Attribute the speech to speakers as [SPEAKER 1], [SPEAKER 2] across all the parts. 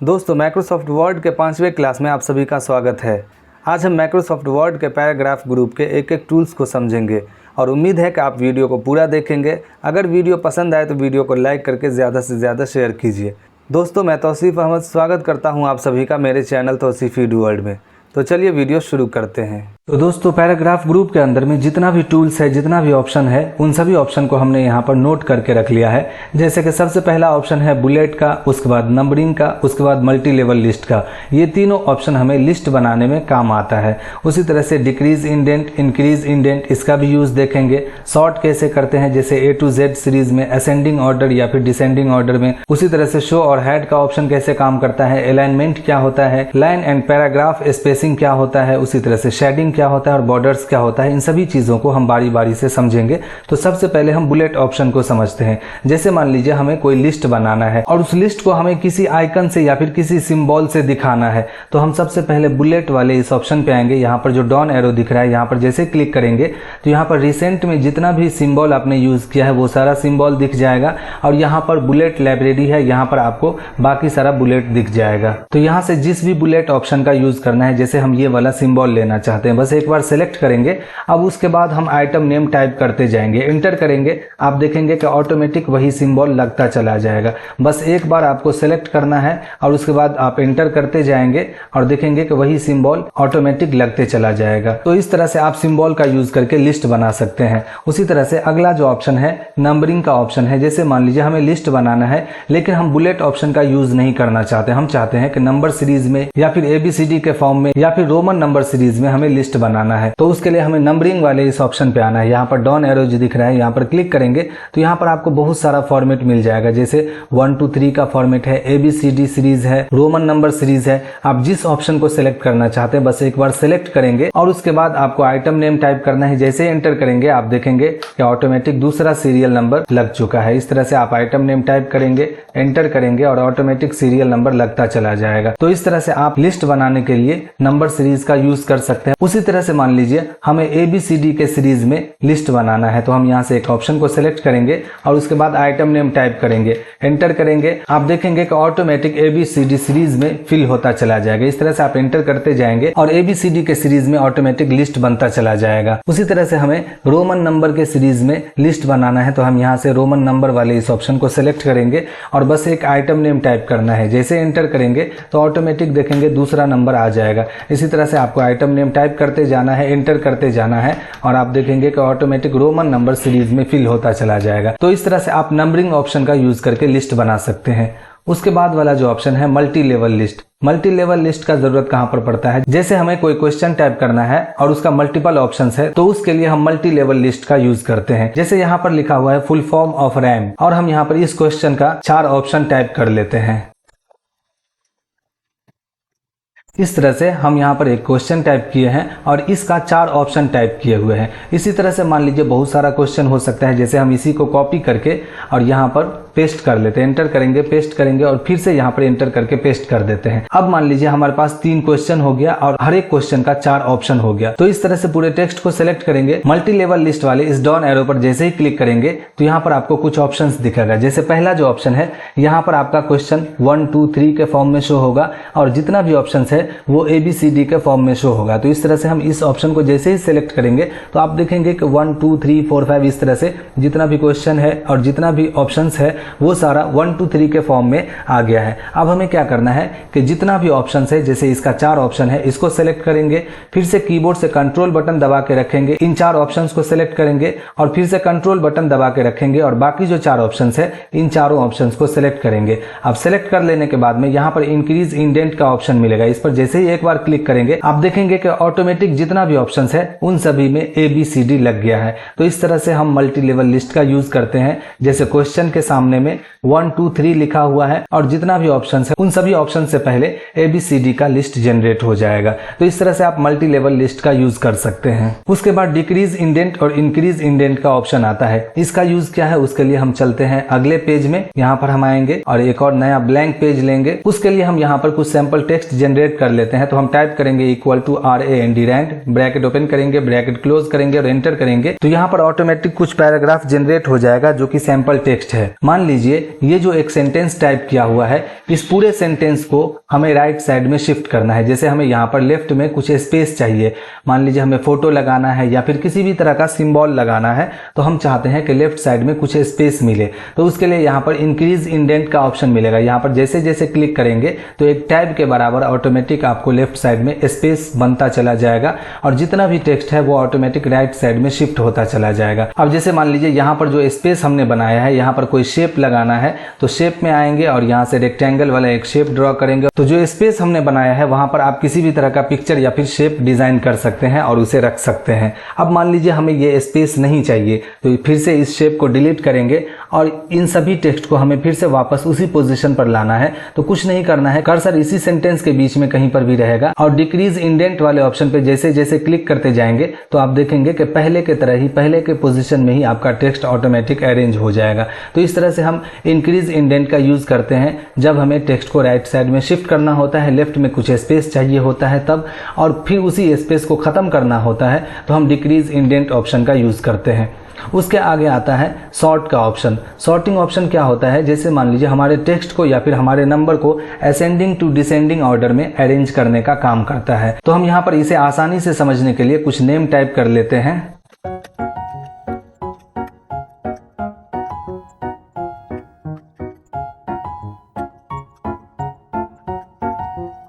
[SPEAKER 1] दोस्तों, Microsoft word के 5वें क्लास में आप सभी का स्वागत है। आज हम माइक्रोसॉफ्ट वर्ड के पैराग्राफ ग्रुप के एक एक टूल्स को समझेंगे और उम्मीद है कि आप वीडियो को पूरा देखेंगे। अगर वीडियो पसंद आए तो वीडियो को लाइक करके ज़्यादा से ज़्यादा शेयर कीजिए। दोस्तों, मैं तौसीफ अहमद स्वागत करता हूं आप सभी का मेरे चैनल तौसीफ वर्ल्ड में। तो चलिए वीडियो शुरू करते हैं। तो दोस्तों, पैराग्राफ ग्रुप के अंदर में जितना भी टूल्स है, जितना भी ऑप्शन है, उन सभी ऑप्शन को हमने यहाँ पर नोट करके रख लिया है। जैसे कि सबसे पहला ऑप्शन है बुलेट का, उसके बाद नंबरिंग का, उसके बाद मल्टी लेवल लिस्ट का। ये तीनों ऑप्शन हमें लिस्ट बनाने में काम आता है। उसी तरह से डिक्रीज इंडेंट, इंक्रीज इंडेंट, इसका भी यूज देखेंगे। सॉर्ट कैसे करते हैं, जैसे A to Z सीरीज में असेंडिंग ऑर्डर या फिर डिसेंडिंग ऑर्डर में। उसी तरह से शो और हेड का ऑप्शन कैसे काम करता है, अलाइनमेंट क्या होता है, लाइन एंड पैराग्राफ स्पेसिंग क्या होता है, उसी तरह से शेडिंग क्या होता है और बॉर्डर्स क्या होता है। इन सभी चीजों को हम बारी बारी से समझेंगे। तो सबसे पहले हम बुलेट ऑप्शन को समझते हैं। जैसे मान लीजिए हमें कोई लिस्ट बनाना है और उस लिस्ट को हमें किसी आइकन से या फिर किसी सिंबल से दिखाना है, तो हम सबसे पहले बुलेट वाले इस ऑप्शन पे आएंगे। यहाँ पर जो डाउन एरो दिख रहा है, यहाँ पर जैसे क्लिक करेंगे तो यहाँ पर रिसेंट में जितना भी सिंबल आपने यूज किया है वो सारा सिंबल दिख जाएगा और यहाँ पर बुलेट लाइब्रेरी है, यहाँ पर आपको बाकी सारा बुलेट दिख जाएगा। तो यहाँ से जिस भी बुलेट ऑप्शन का यूज करना है, जैसे हम ये वाला सिंबल लेना चाहते हैं, बस एक बार सेलेक्ट करेंगे। अब उसके बाद हम आइटम नेम टाइप करते जाएंगे, एंटर करेंगे। आप देखेंगे कि ऑटोमेटिक वही सिंबल लगता चला जाएगा। बस एक बार आपको सेलेक्ट करना है और उसके बाद आप एंटर करते जाएंगे और देखेंगे कि वही सिंबल ऑटोमेटिक लगते चला जाएगा। तो इस तरह से आप सिंबल का यूज करके लिस्ट बना सकते हैं। उसी तरह से अगला जो ऑप्शन है नंबरिंग का ऑप्शन है। जैसे मान लीजिए हमें लिस्ट बनाना है लेकिन हम बुलेट ऑप्शन का यूज नहीं करना चाहते। हम चाहते हैं कि नंबर सीरीज में या फिर ABCD के फॉर्म में या फिर रोमन नंबर सीरीज में हमें लिस्ट बनाना है। तो उसके लिए हमें नंबरिंग वाले इस ऑप्शन पे आना है। यहाँ पर डाउन एरो जो दिख रहा है, यहाँ पर क्लिक करेंगे तो यहाँ पर आपको बहुत सारा फॉर्मेट मिल जाएगा। जैसे 1 to 3 का फॉर्मेट है, ABCD सीरीज है, रोमन नंबर सीरीज है। आप जिस ऑप्शन को सिलेक्ट करना चाहते हैं बस एक बार सिलेक्ट करेंगे और उसके बाद आपको आइटम नेम टाइप करना है। जैसे एंटर करेंगे आप देखेंगे कि ऑटोमेटिक दूसरा सीरियल नंबर लग चुका है। इस तरह से आप आइटम नेम टाइप करेंगे, एंटर करेंगे और ऑटोमेटिक सीरियल नंबर लगता चला जाएगा। तो इस तरह से आप लिस्ट बनाने के लिए नंबर सीरीज का यूज कर सकते हैं। उसी तरह से मान लीजिए हमें ABCD के सीरीज में लिस्ट बनाना है, तो हम यहाँ से एक ऑप्शन को सिलेक्ट करेंगे और उसके बाद आइटम नेम टाइप करेंगे, एंटर करेंगे। आप देखेंगे कि ऑटोमेटिक ABCD सीरीज में फिल होता चला जाएगा। इस तरह से आप एंटर करते जाएंगे और ABCD के सीरीज में ऑटोमेटिक लिस्ट बनता चला जाएगा। उसी तरह से हमें रोमन नंबर के सीरीज में लिस्ट बनाना है, तो हम यहाँ से रोमन नंबर वाले इस ऑप्शन को सिलेक्ट करेंगे और बस एक आइटम नेम टाइप करना है। जैसे एंटर करेंगे तो ऑटोमेटिक देखेंगे दूसरा नंबर आ जाएगा। इसी तरह से आपको आइटम नेम टाइप करते जाना है, एंटर करते जाना है और आप देखेंगे कि ऑटोमेटिक रोमन नंबर सीरीज में फिल होता चला जाएगा। तो इस तरह से आप नंबरिंग ऑप्शन का यूज करके लिस्ट बना सकते हैं। उसके बाद वाला जो ऑप्शन है multi level list. Multi level list का जरूरत कहां पर पड़ता है, जैसे हमें कोई क्वेश्चन टाइप करना है और उसका मल्टीपल ऑप्शंस है, तो उसके लिए हम मल्टी लेवल लिस्ट का यूज करते हैं। जैसे यहाँ पर लिखा हुआ है फुल फॉर्म ऑफ रैम और हम यहाँ पर इस क्वेश्चन का 4 ऑप्शन टाइप कर लेते हैं। इस तरह से हम यहाँ पर एक क्वेश्चन टाइप किए हैं और इसका 4 ऑप्शन टाइप किए हुए हैं। इसी तरह से मान लीजिए बहुत सारा क्वेश्चन हो सकता है। जैसे हम इसी को कॉपी करके और यहाँ पर पेस्ट कर लेते हैं, एंटर करेंगे, पेस्ट करेंगे और फिर से यहाँ पर एंटर करके पेस्ट कर देते हैं। अब मान लीजिए हमारे पास 3 क्वेश्चन हो गया और हर एक क्वेश्चन का 4 ऑप्शन हो गया। तो इस तरह से पूरे टेक्स्ट को सिलेक्ट करेंगे। मल्टी लेवल लिस्ट वाले इस डाउन एरो पर जैसे ही क्लिक करेंगे तो यहाँ पर आपको कुछ ऑप्शन दिखेगा। जैसे पहला जो ऑप्शन है, यहाँ पर आपका क्वेश्चन 1 2 3 के फॉर्म में शो होगा और जितना भी ऑप्शन है वो ABCD के फॉर्म में शो होगा। तो इस तरह से हम इस ऑप्शन को जैसे ही सिलेक्ट करेंगे तो आप देखेंगे कि 1 2 3 4 5 इस तरह से जितना भी क्वेश्चन है और जितना भी ऑप्शंस है वो सारा 1 2 3 के फॉर्म में आ गया है। अब हमें क्या करना है कि जितना भी ऑप्शंस है, जैसे इसका 4 ऑप्शन है, इसको सिलेक्ट करेंगे, फिर से कीबोर्ड से कंट्रोल बटन दबा के रखेंगे, इन 4 ऑप्शंस को सिलेक्ट करेंगे और फिर से कंट्रोल बटन दबा के रखेंगे और बाकी जो 4 ऑप्शंस है इन चारों ऑप्शंस को सिलेक्ट करेंगे। अब सिलेक्ट कर लेने के बाद में यहाँ पर इंक्रीज इंडेंट का ऑप्शन मिलेगा। इस पर जैसे ही एक बार क्लिक करेंगे आप देखेंगे कि ऑटोमेटिक जितना भी ऑप्शंस है उन सभी में ABCD लग गया है। तो इस तरह से हम मल्टी लेवल लिस्ट का यूज करते हैं। जैसे क्वेश्चन के सामने में 1 2 3 लिखा हुआ है और जितना भी ऑप्शंस है उन सभी ऑप्शन से पहले ABCD का लिस्ट जनरेट हो जाएगा। तो इस तरह से आप मल्टी लेवल लिस्ट का यूज कर सकते हैं। उसके बाद डिक्रीज इंडेंट और इंक्रीज इंडेंट का ऑप्शन आता है। इसका यूज क्या है उसके लिए हम चलते हैं अगले पेज में। यहाँ पर हम आएंगे और एक और नया ब्लैंक पेज लेंगे। उसके लिए हम यहाँ पर कुछ सैंपल टेक्स्ट जनरेट कर लेते हैं। तो हम टाइप करेंगे equal to RAND, bracket open करेंगे, ब्रैकेट क्लोज करेंगे और एंटर करेंगे। तो यहाँ पर ऑटोमेटिक कुछ पैराग्राफ जनरेट हो जाएगा जो कि सैंपल टेक्स्ट है। मान मान लीजिए ये जो एक सेंटेंस टाइप किया हुआ है, इस पूरे सेंटेंस को हमें राइट साइड में शिफ्ट करना है। जैसे हमें यहाँ पर लेफ्ट में कुछ स्पेस चाहिए, मान लीजिए हमें फोटो लगाना है या फिर किसी भी तरह का सिंबल लगाना है, तो हम चाहते हैं कि लेफ्ट साइड में कुछ स्पेस मिले। तो उसके लिए यहाँ पर इंक्रीज इंडेंट का ऑप्शन मिलेगा। यहाँ पर जैसे जैसे क्लिक करेंगे तो एक टैब के बराबर ऑटोमेटिक आपको लेफ्ट साइड में स्पेस बनता चला जाएगा और जितना भी टेक्स्ट है वो ऑटोमेटिक राइट साइड में शिफ्ट होता चला जाएगा। अब जैसे मान लीजिए यहाँ पर जो स्पेस हमने बनाया है, यहाँ पर कोई शेप लगाना है तो शेप में आएंगे और यहाँ से रेक्टेंगल वाला एक शेप ड्रॉ करेंगे। तो जो स्पेस हमने बनाया है वहां पर आप किसी भी तरह का पिक्चर या फिर शेप डिजाइन कर सकते हैं और उसे रख सकते हैं। अब मान लीजिए हमें ये स्पेस नहीं चाहिए तो फिर से इस शेप को डिलीट करेंगे और इन सभी टेक्स्ट को हमें फिर से वापस उसी पोजीशन पर लाना है। तो कुछ नहीं करना है, कर्सर इसी सेंटेंस के बीच में कहीं पर भी रहेगा और डिक्रीज इंडेंट वाले ऑप्शन पे जैसे जैसे क्लिक करते जाएंगे तो आप देखेंगे कि पहले के तरह ही पहले के पोजीशन में ही आपका टेक्स्ट ऑटोमेटिक अरेंज हो जाएगा। तो इस तरह से हम इंक्रीज इंडेंट का यूज करते हैं जब हमें टेक्स्ट को राइट साइड में शिफ्ट करना होता है, लेफ्ट में कुछ स्पेस चाहिए होता है तब, और फिर उसी स्पेस को खत्म करना होता है तो हम डिक्रीज इंडेंट ऑप्शन का यूज करते हैं। उसके आगे आता है सॉर्ट का ऑप्शन। सॉर्टिंग ऑप्शन क्या होता है, जैसे मान लीजिए हमारे टेक्स्ट को या फिर हमारे नंबर को असेंडिंग टू डिसेंडिंग ऑर्डर में अरेंज करने का काम करता है। तो हम यहाँ पर इसे आसानी से समझने के लिए कुछ नेम टाइप कर लेते हैं।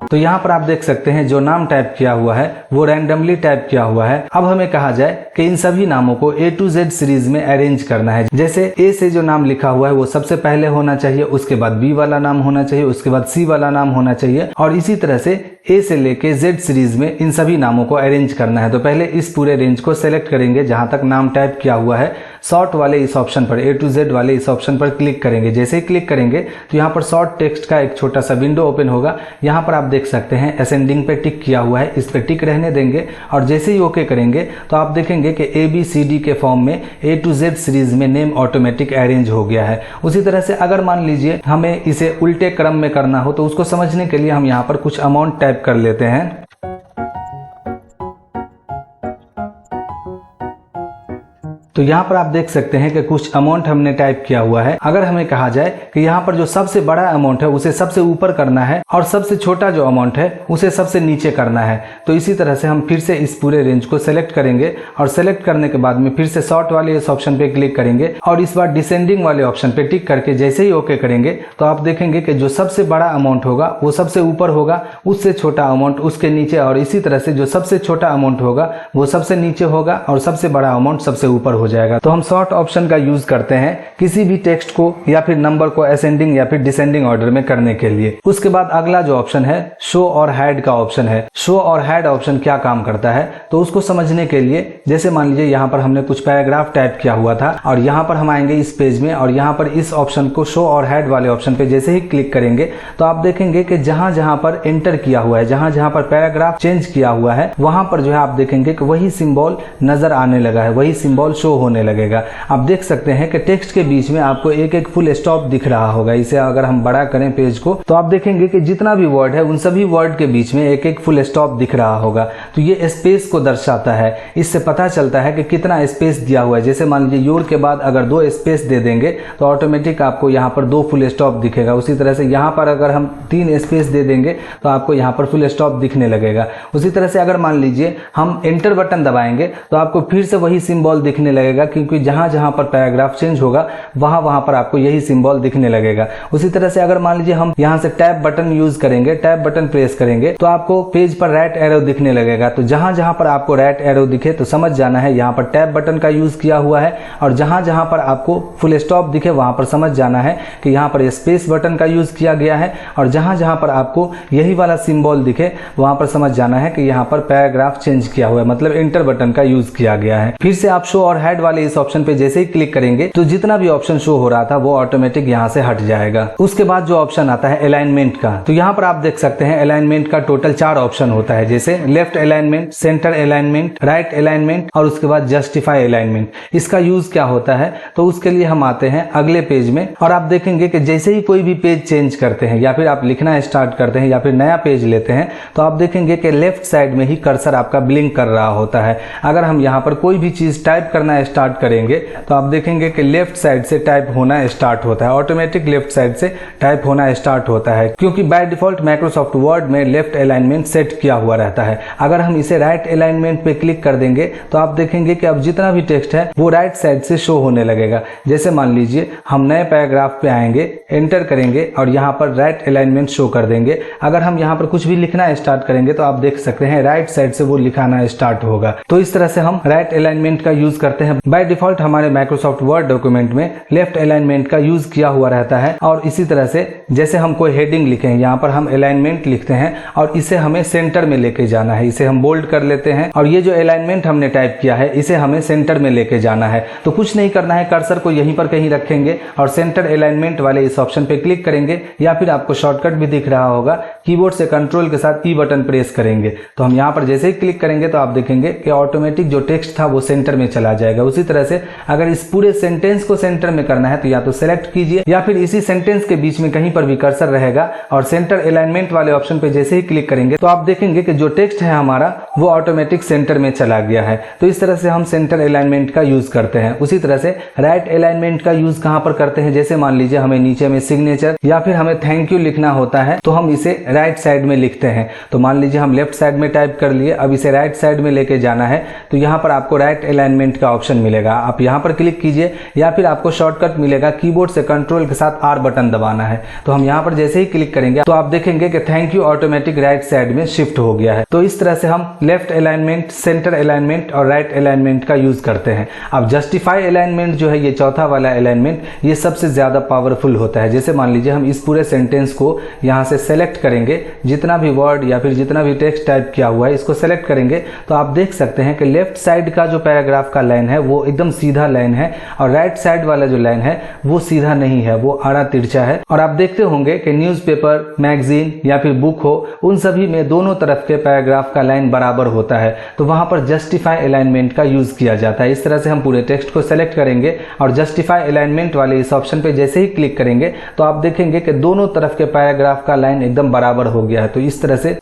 [SPEAKER 1] तो यहाँ पर आप देख सकते हैं जो नाम टाइप किया हुआ है वो रैंडमली टाइप किया हुआ है। अब हमें कहा जाए कि इन सभी नामों को A to Z सीरीज में अरेंज करना है। जैसे A से जो नाम लिखा हुआ है वो सबसे पहले होना चाहिए, उसके बाद B वाला नाम होना चाहिए, उसके बाद C वाला नाम होना चाहिए और इसी तरह से A से लेके Z सीरीज में इन सभी नामों को अरेंज करना है। तो पहले इस पूरे रेंज को सेलेक्ट करेंगे जहां तक नाम टाइप किया हुआ है, सॉर्ट वाले इस ऑप्शन पर A to Z वाले इस ऑप्शन पर क्लिक करेंगे। जैसे ही क्लिक करेंगे तो यहाँ पर शॉर्ट टेक्स्ट का एक छोटा सा विंडो ओपन होगा। यहाँ पर आप देख सकते हैं असेंडिंग पे टिक किया हुआ है, इस पे टिक रहने देंगे और जैसे ही ओके करेंगे तो आप देखेंगे कि ABCD के फॉर्म में A to Z सीरीज में नेम ऑटोमेटिक अरेंज हो गया है। उसी तरह से अगर मान लीजिए हमें इसे उल्टे क्रम में करना हो तो उसको समझने के लिए हम यहाँ पर कुछ अमाउंट टाइप कर लेते हैं। तो यहाँ पर आप देख सकते हैं कि कुछ अमाउंट हमने टाइप किया हुआ है। अगर हमें कहा जाए कि यहाँ पर जो सबसे बड़ा अमाउंट है उसे सबसे ऊपर करना है और सबसे छोटा जो अमाउंट है उसे सबसे नीचे करना है, तो इसी तरह से हम फिर से इस पूरे रेंज को सेलेक्ट करेंगे और सेलेक्ट करने के बाद में फिर से सॉर्ट वाले इस ऑप्शन पे क्लिक करेंगे और इस बार डिसेंडिंग वाले ऑप्शन पे टिक करके जैसे ही ओके करेंगे तो आप देखेंगे कि जो सबसे बड़ा अमाउंट होगा वो सबसे ऊपर होगा, उससे छोटा अमाउंट उसके नीचे और इसी तरह से जो सबसे छोटा अमाउंट होगा वो सबसे नीचे होगा और सबसे बड़ा अमाउंट सबसे ऊपर हो जाएगा। तो हम सॉर्ट ऑप्शन का यूज करते हैं किसी भी टेक्स्ट को या फिर नंबर को असेंडिंग या फिर डिसेंडिंग ऑर्डर में करने के लिए। उसके बाद अगला जो ऑप्शन है शो और हाइड का ऑप्शन है। शो और हाइड ऑप्शन क्या काम करता है तो उसको समझने के लिए जैसे मान लीजिए यहाँ पर हमने कुछ पैराग्राफ टाइप किया हुआ था और यहाँ पर हम आएंगे इस पेज में और यहाँ पर इस ऑप्शन को शो और हाइड वाले ऑप्शन पे जैसे ही क्लिक करेंगे तो आप देखेंगे कि जहां जहां पर एंटर किया हुआ है, जहां जहां पर पैराग्राफ चेंज किया हुआ है वहां पर जो है आप देखेंगे कि वही सिंबल नजर आने लगा है, वही सिंबल शो होने लगेगा। आप देख सकते हैं कि टेक्स्ट के बीच में आपको एक एक फुल स्टॉप दिख रहा होगा। इसे अगर हम बड़ा करें पेज को तो आप देखेंगे कि जितना भी वर्ड है उन सभी वर्ड के बीच में एक एक फुल स्टॉप दिख रहा होगा। तो ये स्पेस को दर्शाता है, इससे पता चलता है कि कितना स्पेस दिया हुआ है। जैसे मान लीजिए योर के बाद अगर 2 स्पेस दे देंगे तो ऑटोमेटिक आपको यहाँ पर 2 फुल स्टॉप दिखेगा। उसी तरह से यहाँ पर अगर हम 3 स्पेस दे देंगे तो आपको यहाँ पर फुल स्टॉप दिखने लगेगा। उसी तरह से अगर मान लीजिए हम एंटर बटन दबाएंगे तो आपको फिर से वही सिंबल दिखने लगेगा, क्योंकि जहां जहां पर पैराग्राफ चेंज होगा वहां पर आपको यही सिंबल दिखने लगेगा। उसी तरह से अगर मान लीजिए हम यहां से टैब बटन यूज करेंगे, टैब बटन प्रेस करेंगे तो आपको पेज पर राइट एरो दिखने लगेगा। तो जहां जहां पर आपको राइट एरो दिखे तो समझ जाना है यहाँ पर टैब बटन का यूज किया हुआ है, और जहां जहां पर आपको फुल स्टॉप दिखे वहां पर समझ जाना है कि यहाँ पर स्पेस बटन का यूज किया गया है, और जहां जहां पर आपको यही वाला सिंबल दिखे वहां पर समझ जाना है कि यहाँ पर पैराग्राफ चेंज किया हुआ है, मतलब एंटर बटन का यूज किया गया है। फिर से आप शो और हाइड वाले इस ऑप्शन पे जैसे ही क्लिक करेंगे तो जितना भी ऑप्शन शो हो रहा था वो ऑटोमेटिक यहाँ से हट जाएगा। उसके बाद जो ऑप्शन आता है अलाइनमेंट का, तो यहाँ पर आप देख सकते हैं अलाइनमेंट का टोटल 4 ऑप्शन होता है, जैसे left alignment, centre alignment, right alignment और उसके बाद जस्टिफाई अलाइनमेंट। इसका यूज क्या होता है तो उसके लिए हम आते हैं अगले पेज में, और आप देखेंगे कि जैसे ही कोई भी पेज चेंज करते हैं या फिर आप लिखना स्टार्ट करते हैं या फिर नया पेज लेते हैं तो आप देखेंगे कि लेफ्ट साइड में ही कर्सर आपका ब्लिंक कर रहा होता है। अगर हम यहाँ पर कोई भी चीज टाइप करना लिखना स्टार्ट करेंगे तो आप देखेंगे कि लेफ्ट साइड से टाइप होना स्टार्ट होता है, ऑटोमेटिक लेफ्ट साइड से टाइप होना स्टार्ट होता है, क्योंकि बाय डिफॉल्ट माइक्रोसॉफ्ट वर्ड में लेफ्ट अलाइनमेंट सेट किया हुआ रहता है। अगर हम इसे राइट अलाइनमेंट पे क्लिक कर देंगे तो आप देखेंगे कि अब जितना भी टेक्स्ट है वो राइट साइड से शो होने लगेगा। जैसे मान लीजिए हम नए पैराग्राफ पे आएंगे, एंटर करेंगे और यहाँ पर राइट अलाइनमेंट शो कर देंगे। अगर हम यहाँ पर कुछ भी लिखना स्टार्ट करेंगे तो आप देख सकते हैं राइट साइड से वो लिखाना स्टार्ट होगा। तो इस तरह से हम राइट अलाइनमेंट का यूज करते हैं। बाय डिफॉल्ट हमारे माइक्रोसॉफ्ट वर्ड डॉक्यूमेंट में लेफ्ट अलाइनमेंट का यूज किया हुआ रहता है। और इसी तरह से जैसे हम कोई हेडिंग लिखें, यहाँ पर हम अलाइनमेंट लिखते हैं और इसे हमें सेंटर में लेके जाना है। इसे हम बोल्ड कर लेते हैं और ये जो अलाइनमेंट हमने टाइप किया है इसे हमें सेंटर में लेके जाना है। तो कुछ नहीं करना है, कर्सर को यहीं पर कहीं रखेंगे और सेंटर अलाइनमेंट वाले इस ऑप्शन पे क्लिक करेंगे, या फिर आपको शॉर्टकट भी दिख रहा होगा, कीबोर्ड से कंट्रोल के साथ ई बटन प्रेस करेंगे। तो हम यहाँ पर जैसे ही क्लिक करेंगे तो आप देखेंगे कि ऑटोमेटिक जो टेक्स्ट था वो सेंटर में चला जाएगा। उसी तरह से अगर इस पूरे सेंटेंस को सेंटर में करना है तो या तो सेलेक्ट कीजिए या फिर इसी सेंटेंस के बीच में कहीं पर भी कर्सर रहेगा और सेंटर अलाइनमेंट वाले ऑप्शन पे जैसे ही क्लिक करेंगे तो आप देखेंगे कि जो टेक्स्ट है हमारा वो ऑटोमेटिक सेंटर में चला गया है। तो इस तरह से हम सेंटर अलाइनमेंट का यूज करते हैं। उसी तरह से राइट अलाइनमेंट का यूज कहां पर करते हैं, जैसे मान लीजिए हमें नीचे में सिग्नेचर या फिर हमें थैंक यू लिखना होता है तो हम इसे राइट साइड में लिखते हैं। तो मान लीजिए हम लेफ्ट साइड में टाइप कर लिए, अब इसे राइट साइड में लेके जाना है तो यहाँ पर आपको राइट अलाइनमेंट का ऑप्शन मिलेगा। आप यहाँ पर क्लिक कीजिए या फिर आपको शॉर्टकट मिलेगा, कीबोर्ड से कंट्रोल के साथ आर बटन दबाना है। तो हम यहाँ पर जैसे ही क्लिक करेंगे तो आप देखेंगे कि thank you automatic right side में शिफ्ट हो गया है। तो इस तरह से हम लेफ्ट अलाइनमेंट, सेंटर अलाइनमेंट और राइट अलाइनमेंट का यूज करते हैं। अब जस्टिफाई अलाइनमेंट जो है, ये चौथा वाला अलाइनमेंट, ये सबसे ज्यादा पावरफुल होता है। जैसे मान लीजिए हम इस पूरे सेंटेंस को यहाँ से सेलेक्ट करेंगे, जितना भी वर्ड या फिर जितना भी टेक्स्ट टाइप किया हुआ है इसको सेलेक्ट करेंगे तो आप देख सकते हैं कि लेफ्ट साइड का जो पैराग्राफ का लाइन है वो एकदम सीधा लाइन है और राइट साइड वाला जो लाइन है वो सीधा नहीं है, वो आड़ा तिरछा है। और आप देखते होंगे कि न्यूज़पेपर, मैगजीन या फिर बुक हो, उन सभी में दोनों तरफ के पैराग्राफ का लाइन बराबर होता है। तो वहां पर जस्टिफाई अलाइनमेंट का यूज किया जाता है। इस तरह से हम पूरे टेक्स्ट को सेलेक्ट करेंगे और जस्टिफाई अलाइनमेंट वाले इस ऑप्शन पे जैसे ही क्लिक करेंगे तो आप देखेंगे कि दोनों तरफ के पैराग्राफ का लाइन एकदम बराबर हो गया है। तो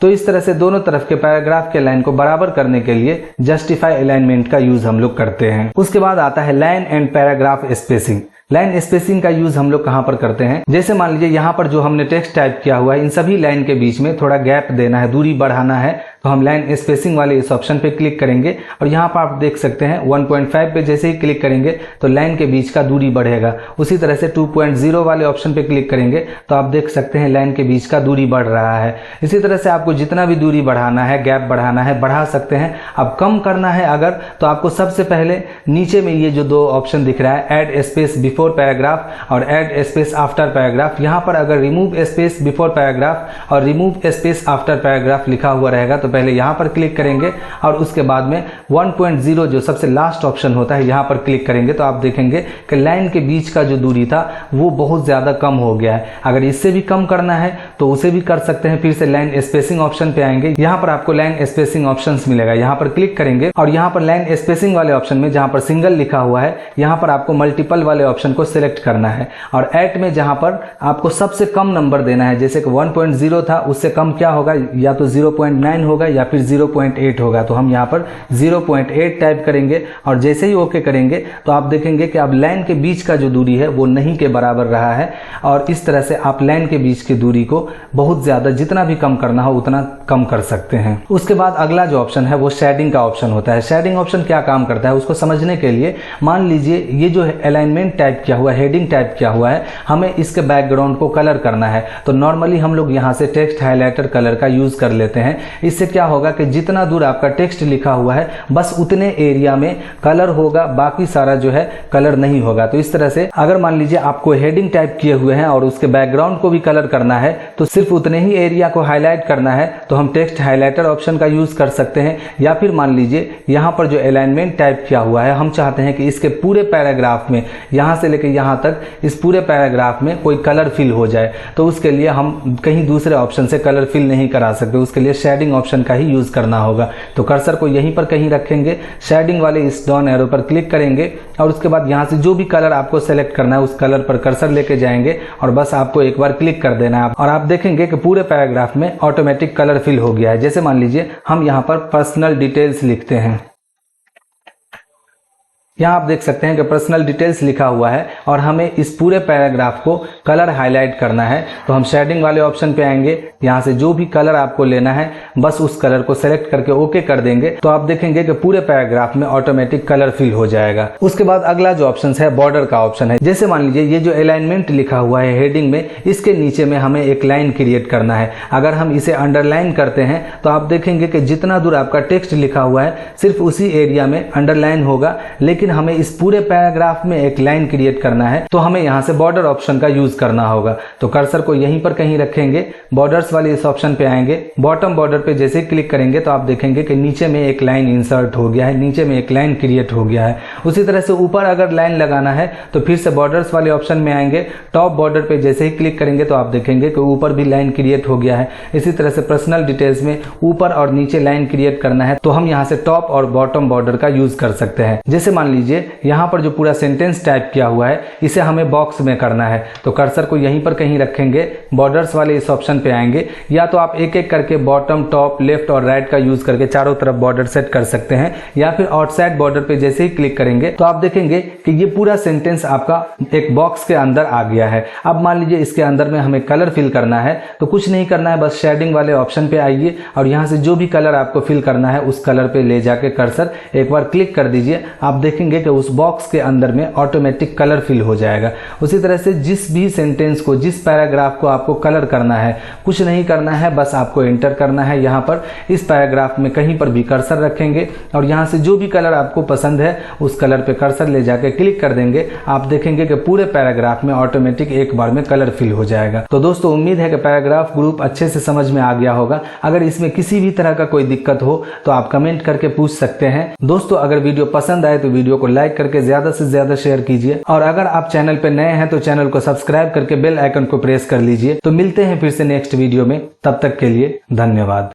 [SPEAKER 1] इस तरह से दोनों तरफ के पैराग्राफ के लाइन को बराबर करने के लिए जस्टिफाई अलाइनमेंट का यूज हम लोग करते हैं। उसके बाद आता है line and paragraph spacing. Line spacing का यूज हम लोग कहां पर करते हैं, जैसे मान लीजिए यहाँ पर जो हमने टेक्स्ट टाइप किया हुआ है इन सभी लाइन के बीच में थोड़ा गैप देना है, दूरी बढ़ाना है, तो हम लाइन स्पेसिंग वाले इस ऑप्शन पे क्लिक करेंगे और यहाँ पर आप देख सकते हैं 1.5 पे जैसे ही क्लिक करेंगे तो लाइन के बीच का दूरी बढ़ेगा। उसी तरह से 2.0 वाले ऑप्शन पे क्लिक करेंगे तो आप देख सकते हैं लाइन के बीच का दूरी बढ़ रहा है। इसी तरह से आपको जितना भी दूरी बढ़ाना है, गैप बढ़ाना है, बढ़ा सकते हैं। अब कम करना है अगर, तो आपको सबसे पहले नीचे में ये जो दो ऑप्शन दिख रहा है, ऐड स्पेस बिफोर पैराग्राफ और ऐड स्पेस आफ्टर पैराग्राफ, यहाँ पर अगर रिमूव स्पेस बिफोर पैराग्राफ और रिमूव स्पेस आफ्टर पैराग्राफ लिखा हुआ रहेगा तो पहले यहाँ पर क्लिक करेंगे और उसके बाद में 1.0 जो सबसे लास्ट ऑप्शन होता है यहाँ पर क्लिक करेंगे तो आप देखेंगे कि लाइन के बीच का जो दूरी था वो बहुत ज़्यादा कम हो गया है। अगर इससे भी कम करना है तो उसे भी कर सकते हैं। फिर से लाइन स्पेसिंग ऑप्शन पे आएंगे, यहाँ पर आपको लाइन स्पेसिंग ऑप्शंस मिलेगा, यहाँ पर क्लिक करेंगे और यहाँ पर लाइन स्पेसिंग वाले ऑप्शन में जहाँ पर सिंगल लिखा हुआ है यहाँ पर आपको मल्टीपल वाले ऑप्शन को सिलेक्ट करना है और एट में जहाँ पर आपको सबसे कम नंबर देना है, जैसे कि 1.0 था उससे कम क्या होगा, या तो 0.9 होगा या फिर 0.8 होगा। तो हम यहाँ पर 0.8 टाइप करेंगे और जैसे ही ओके करेंगे तो आप देखेंगे कि अब लाइन के बीच का जो दूरी है वो नहीं के बराबर रहा है और इस तरह से आप लाइन के बीच की दूरी को बहुत ज़्यादा जितना भी कम करना हो उतना कम कर सकते हैं। उसके बाद अगला जो ऑप्शन है वो शेडिंग का ऑप्शन होता है। शेडिंग ऑप्शन क्या काम करता है उसको समझने के लिए मान लीजिए ये जो अलाइनमेंट टाइप किया हुआ है, हेडिंग टाइप किया हुआ है, हमें इसके बैकग्राउंड को कलर करना है तो नॉर्मली हम लोग यहाँ से टेक्स्ट हाइलाइटर कलर का यूज कर लेते हैं। इससे क्या होगा कि जितना दूर आपका टेक्स्ट लिखा हुआ है बस उतने एरिया में कलर होगा, बाकी सारा जो है कलर नहीं होगा। तो इस तरह से अगर मान लीजिए आपको हेडिंग टाइप किए हुए हैं और उसके बैकग्राउंड को भी कलर करना है तो सिर्फ उतने ही एरिया को हाईलाइट करना है तो हम टेक्स्ट हाइलाइटर ऑप्शन का यूज कर सकते हैं। या फिर मान लीजिए यहाँ पर जो अलाइनमेंट टाइप किया हुआ है हम चाहते हैं कि इसके पूरे पैराग्राफ में यहाँ से लेकर यहाँ तक इस पूरे पैराग्राफ में कोई कलर फिल हो जाए तो उसके लिए हम कहीं दूसरे ऑप्शन से कलर फिल नहीं करा सकते, उसके लिए शेडिंग ऑप्शन का ही यूज करना होगा। तो कर्सर को यहीं पर कहीं रखेंगे, शेडिंग वाले इस डाउन एरो पर क्लिक करेंगे और उसके बाद यहाँ से जो भी कलर आपको सेलेक्ट करना है उस कलर पर कर्सर लेके जाएंगे और बस आपको एक बार क्लिक कर देना है और आप देखेंगे कि पूरे पैराग्राफ में ऑटोमेटिक कलर फिल हो गया है। जैसे मान लीजिए हम यहाँ पर पर्सनल डिटेल्स लिखते हैं, यहाँ आप देख सकते हैं कि पर्सनल डिटेल्स लिखा हुआ है और हमें इस पूरे पैराग्राफ को कलर हाईलाइट करना है। तो हम शेडिंग वाले ऑप्शन पे आएंगे, यहाँ से जो भी कलर आपको लेना है बस उस कलर को सेलेक्ट करके ओके कर देंगे तो आप देखेंगे कि पूरे पैराग्राफ में ऑटोमेटिक कलर फिल हो जाएगा। उसके बाद अगला जो ऑप्शन है बॉर्डर का ऑप्शन है। जैसे मान लीजिए ये जो अलाइनमेंट लिखा हुआ है हेडिंग में, इसके नीचे में हमें एक लाइन क्रिएट करना है। अगर हम इसे अंडरलाइन करते हैं तो आप देखेंगे कि जितना दूर आपका टेक्स्ट लिखा हुआ है सिर्फ उसी एरिया में अंडरलाइन होगा, लेकिन हमें इस पूरे पैराग्राफ में एक लाइन क्रिएट करना है तो हमें यहाँ से बॉर्डर ऑप्शन का यूज करना होगा। तो कर्सर को यहीं पर कहीं रखेंगे, बॉर्डर्स वाले इस ऑप्शन पे आएंगे, बॉटम बॉर्डर पे जैसे क्लिक करेंगे तो आप देखेंगे कि नीचे में एक लाइन इंसर्ट हो गया है, नीचे में एक लाइन क्रिएट हो गया है। उसी तरह से ऊपर अगर लाइन लगाना है तो फिर से बॉर्डर्स वाले ऑप्शन में आएंगे, टॉप बॉर्डर पे जैसे ही क्लिक करेंगे तो आप देखेंगे कि ऊपर भी लाइन क्रिएट हो गया है। इसी तरह से पर्सनल डिटेल्स में ऊपर और नीचे लाइन क्रिएट करना है तो हम यहाँ से टॉप और बॉटम बॉर्डर का यूज कर सकते हैं। जैसे मान लीजिए यहाँ पर जो पूरा सेंटेंस टाइप किया हुआ है इसे हमें बॉक्स में करना है तो कर्सर को यहीं पर कहीं रखेंगे, बॉर्डर्स वाले इस ऑप्शन पे आएंगे, या तो आप एक एक करके बॉटम, टॉप, लेफ्ट और राइट का यूज करके चारों तरफ बॉर्डर सेट कर सकते हैं, या फिर आउटसाइड बॉर्डर पे जैसे ही क्लिक करेंगे तो आप देखेंगे कि ये पूरा सेंटेंस आपका एक बॉक्स के अंदर आ गया है। अब मान लीजिए इसके अंदर में हमें कलर फिल करना है तो कुछ नहीं करना है, बस शेडिंग वाले ऑप्शन पे आइए और यहाँ से जो भी कलर आपको फिल करना है उस कलर पे ले जाके कर्सर एक बार क्लिक कर दीजिए। आप देखेंगे कि उस बॉक्स के अंदर में ऑटोमेटिक कलर फिल हो जाएगा। उसी तरह से जिस भी सेंटेंस को, जिस पैराग्राफ को आपको कलर करना है, कुछ नहीं करना है, बस आपको एंटर करना है। यहाँ पर इस पैराग्राफ में कहीं पर भी कर्सर रखेंगे और यहाँ से जो भी कलर आपको पसंद है उस कलर पे कर्सर ले जाके क्लिक कर देंगे। आप देखेंगे कि पूरे पैराग्राफ में ऑटोमेटिक एक बार में कलर फिल हो जाएगा। तो दोस्तों उम्मीद है कि पैराग्राफ ग्रुप अच्छे से समझ में आ गया होगा। अगर इसमें किसी भी तरह का कोई दिक्कत हो तो आप कमेंट करके पूछ सकते हैं। दोस्तों अगर वीडियो पसंद आए तो वीडियो को लाइक करके ज्यादा से ज्यादा शेयर कीजिए और अगर आप चैनल पे नए हैं तो चैनल को सब्सक्राइब करके बेल आइकन को प्रेस कर लीजिए। तो मिलते हैं फिर से नेक्स्ट वीडियो में, तब तक के लिए धन्यवाद।